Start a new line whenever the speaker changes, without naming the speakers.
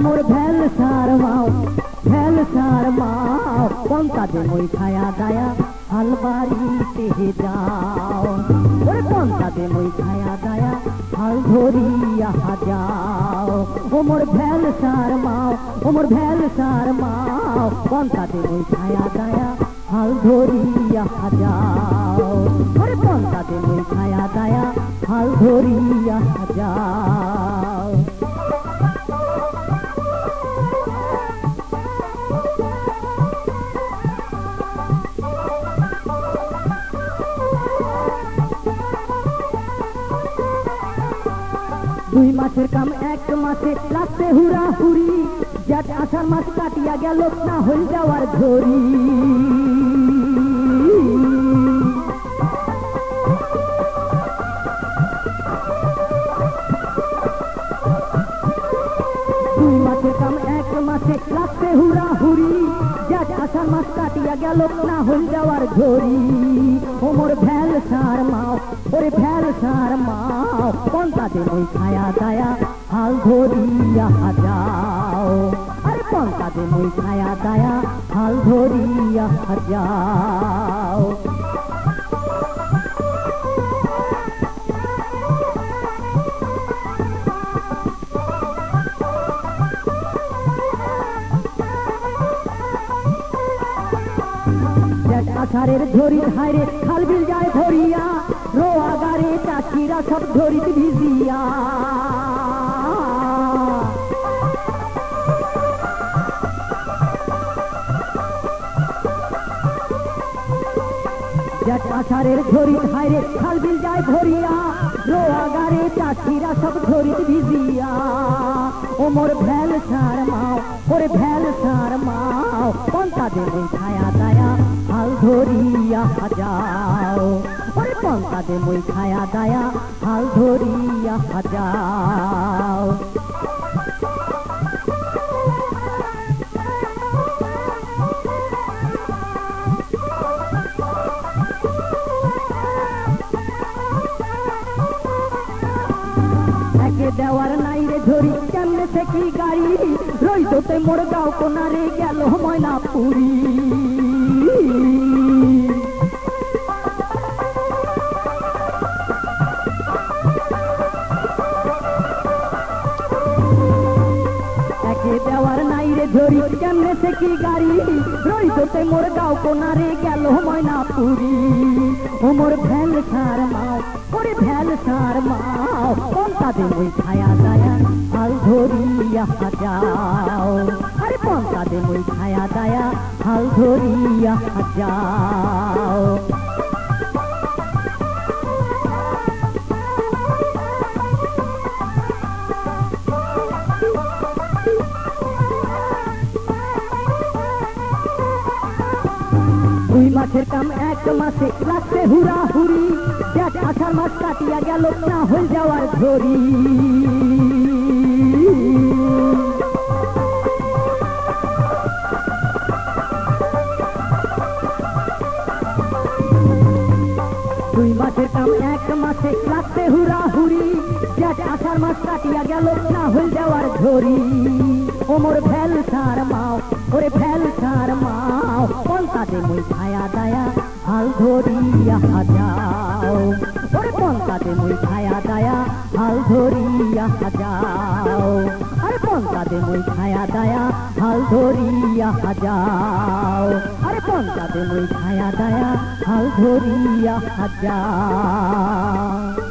মোর ভেল সার মাও পন্তা দে মই ছায়া দায়া হালবাড়িতে যাও ওরে পন্তা দে মই ছায়া দায়া হাল ধরিয়া যাও ও মোর ভেল সার মাও পন্তা দে মই ছায়া দায়া হাল ধরিয়া যাও ওরে পন্তা দে মই ছায়া দায়া হাল ধরিয়া যাও। দুই মাসের কাম এক মাসে লাগছে হুরা হুরি জ্যাঠ আষাঢ় মাস কাটিয়া গেল না হয়ে যাওয়ার ঝরি দুই মাসের কাম এক মাসে লাগছে হুরা হুরি জ্যাঠ আষাঢ় মাস কাটিয়া গেল না হয়ে যাওয়ার ঝরি ও মোর ভেল সার মাও ওরে ভেল সার মাও পন্তা দে মই ছায়া দায়া হাল ধরিয়া যাও আরে পন্তা দে মই ছায়া দায়া হাল ধরিয়া যাও। আষাঢ়ের ঝরি ধারে খাল বিল যায় ধরিয়া রোয়া গাড়ে চাষিরা সব ঝরিত ভিজিয়া আষাঢ়ের ঝরি ধারে খাল বিল যায় ধরিয়া রোয়া গাড়ে চাষিরা সব ঝরিত ভিজিয়া ও মোর ভেল সার মাও ওরে ভেল সার মাও পন্তা দে মই ছায়া দায়া হাল ধরিয়া যাও ওরে পন্তা দে মই ছায়া দায়া হাল ধরিয়া যাও। দেওয়ার নাই রে ঝরি কেমনে সে কি গাড়ি রইতে মোর গাও কোনারে গেল ময়নাপুরি একে দেওয়ার নাই রে ঝরি কেমনে সে কি গাড়ি রইতে মোর গাও কোনারে গেল ময়নাপুরি ও মোর ভেল সার মাও ওরে ভেল সার মাও পন্তা দে মই ছায়া দায়া হাল ধরিয়া যাও আরে পন্তা দে মই ছায়া দায়া হাল ধরিয়া যাও। দুই মাসের কাম এক মাসে লাগছে হুরা হুরি জ্যাঠ আষাঢ় মাস কাটিয়া গেল না হয়ে যাওয়ার ঝরি দুই মাসের কাম এক মাসে লাগছে হুরা হুরি জ্যাঠ আষাঢ় মাস কাটিয়া গেল না হয়ে যাওয়ার ঝরি ও মোর ভেল সার মাও ওরে ভেল সার মাও পন্তা দে মই ছায়া দায়া হাল ধরিয়া যাও ওরে পন্তা দে মই ছায়া দায়া হাল ধরিয়া যাও আরে পন্তা দে মই ছায়া দায়া হাল ধরিয়া যাও আরে পন্তা দে মই ছায়া দায়া হাল ধরিয়া যাও।